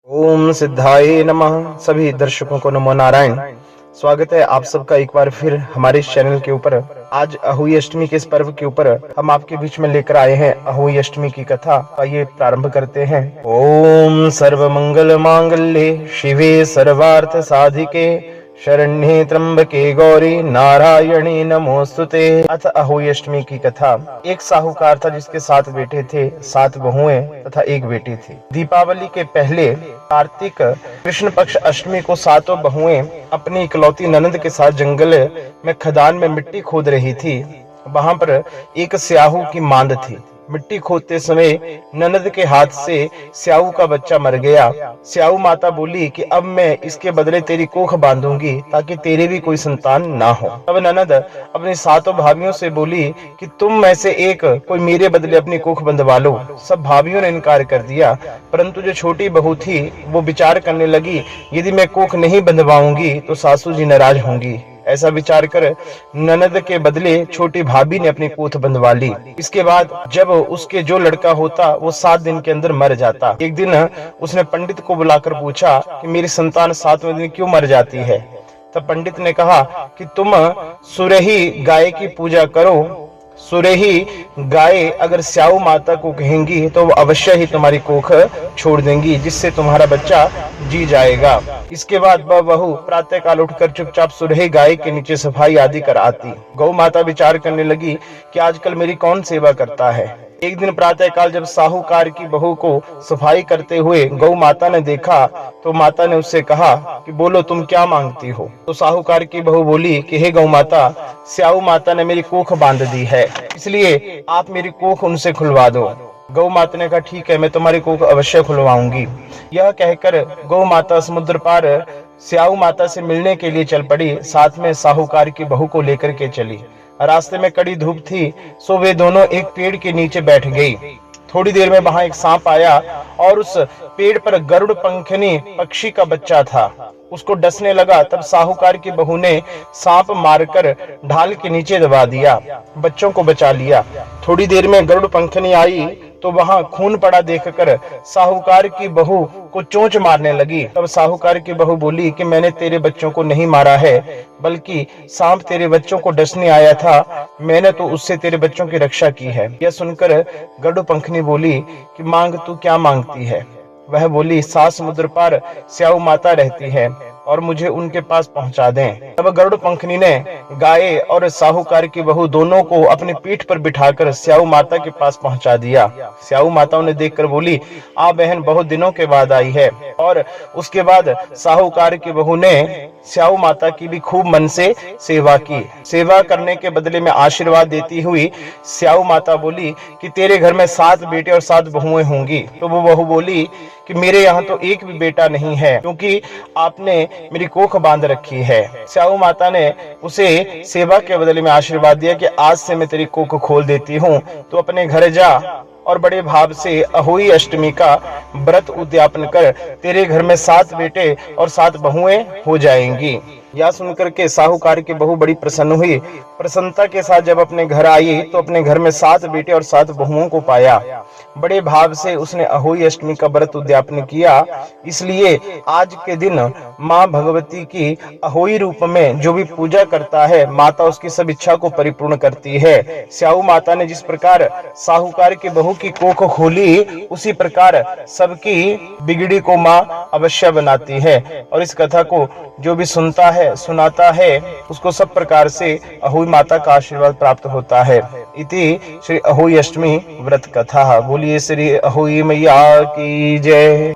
ओम सिद्धाय नमः। सभी दर्शकों को नमो नारायण। स्वागत है आप सबका एक बार फिर हमारे इस चैनल के ऊपर। आज अहोई अष्टमी के इस पर्व के ऊपर हम आपके बीच में लेकर आए हैं अहोई अष्टमी की कथा। आइए प्रारंभ करते हैं। ओम सर्व मंगल मांगल्ये शिवे सर्वार्थ साधिके शरण्ये त्र्यंबके गौरी नारायणी नमोस्तुते। अथ अहोई अष्टमी की कथा। एक साहूकार था जिसके 7 बेटे थे, 7 बहुएं तथा 1 बेटी थी। दीपावली के पहले कार्तिक कृष्ण पक्ष अष्टमी को 7 बहुएं अपनी इकलौती ननद के साथ जंगल में खदान में मिट्टी खोद रही थी। वहां पर एक स्याहू की मांद थी। मिट्टी खोदते समय ननद के हाथ से स्याहू का बच्चा मर गया। स्याहू माता बोली कि अब मैं इसके बदले तेरी कोख बांधूंगी ताकि तेरे भी कोई संतान ना हो। तब ननद अपनी 7 भाभियों से बोली कि तुम में से एक कोई मेरे बदले अपनी कोख बंधवा लो। सब भाभियों ने इनकार कर दिया, परंतु जो छोटी बहू थी वो विचार करने लगी, यदि मैं कोख नहीं बंधवाऊंगी तो सासू जी नाराज होंगी। ऐसा विचार कर ननद के बदले छोटी भाभी ने अपनी कोख बंधवा ली। इसके बाद जब उसके जो लड़का होता वो 7 दिन के अंदर मर जाता। एक दिन उसने पंडित को बुलाकर पूछा कि मेरी संतान 7वें दिन क्यों मर जाती है। तब पंडित ने कहा कि तुम सुरही गाय की पूजा करो। सुरही गाय अगर स्याहू माता को कहेंगी तो वो अवश्य ही तुम्हारी कोख छोड़ देंगी, जिससे तुम्हारा बच्चा जी जाएगा। इसके बाद वह बहू प्रातः काल उठकर चुपचाप सुरही गाय के नीचे सफाई आदि कर आती। गौ माता विचार करने लगी कि आजकल मेरी कौन सेवा करता है। एक दिन प्रातः काल जब साहूकार की बहू को सफाई करते हुए गौ माता ने देखा तो माता ने उससे कहा कि बोलो तुम क्या मांगती हो। तो साहूकार की बहू बोली कि हे गौ माता, स्याहू माता ने मेरी कोख बांध दी है, इसलिए आप मेरी कोख उनसे खुलवा दो। गौ माता ने कहा ठीक है, मैं तुम्हारी कोख अवश्य खुलवाऊंगी। यह कहकर गौ माता समुद्र पार स्याहू माता से मिलने के लिए चल पड़ी। साथ में साहूकार की बहू को लेकर के चली। रास्ते में कड़ी धूप थी, सो वे दोनों एक पेड़ के नीचे बैठ गई। थोड़ी देर में वहां एक सांप आया और उस पेड़ पर गरुड़ पंखनी पक्षी का बच्चा था, उसको डसने लगा। तब साहूकार की बहू ने सांप मारकर ढाल के नीचे दबा दिया, बच्चों को बचा लिया। थोड़ी देर में गरुड़ पंखनी आई तो वहां खून पड़ा देखकर साहूकार की बहू को चोंच मारने लगी। तब साहूकार की बहू बोली कि मैंने तेरे बच्चों को नहीं मारा है, बल्कि सांप तेरे बच्चों को डसने आया था, मैंने तो उससे तेरे बच्चों की रक्षा की है। यह सुनकर गरुड़ पंखनी बोली कि मांग तू क्या मांगती है। वह बोली, 7 समुद्र पार स्याहू माता रहती है और मुझे उनके पास पहुंचा दें। तब गरुड़ पंखनी ने गाय और साहूकार की बहू दोनों को अपनी पीठ पर बिठाकर स्याहू माता के पास पहुंचा दिया। स्याहू माता उन्हें देखकर बोली, आ बहन बहुत दिनों के बाद आई है। और उसके बाद साहूकार की बहू ने स्याहू माता की भी खूब मन से सेवा की। सेवा करने के बदले में आशीर्वाद देती हुई स्याहू माता बोली कि तेरे घर में 7 बेटे और 7 बहुएं होंगी। तो वो बहू बोली कि मेरे यहाँ तो एक भी बेटा नहीं है, क्योंकि आपने मेरी कोख बांध रखी है। स्याहू माता ने उसे सेवा के बदले में आशीर्वाद दिया कि आज से मैं तेरी कोख खोल देती हूँ, तो अपने घर जा और बड़े भाव से अहोई अष्टमी का व्रत उद्यापन कर, तेरे घर में 7 बेटे और 7 बहुएं हो जाएंगी। यह सुनकर के साहूकार की बहू बड़ी प्रसन्न हुई। प्रसन्नता के साथ जब अपने घर आई तो अपने घर में 7 बेटे और 7 बहुओं को पाया। बड़े भाव से उसने अहोई अष्टमी का व्रत उद्यापन किया। इसलिए आज के दिन माँ भगवती की अहोई रूप में जो भी पूजा करता है, माता उसकी सब इच्छा को परिपूर्ण करती है। स्याहू माता ने जिस प्रकार साहूकार की बहू की कोख खोली, उसी प्रकार सबकी बिगड़ी को माँ अवश्य बनाती है। और इस कथा को जो भी सुनता है, सुनाता है, उसको सब प्रकार से अहोई माता का आशीर्वाद प्राप्त होता है। इति श्री अहोई अष्टमी व्रत कथा। बोलिए श्री अहोई मैया की जय।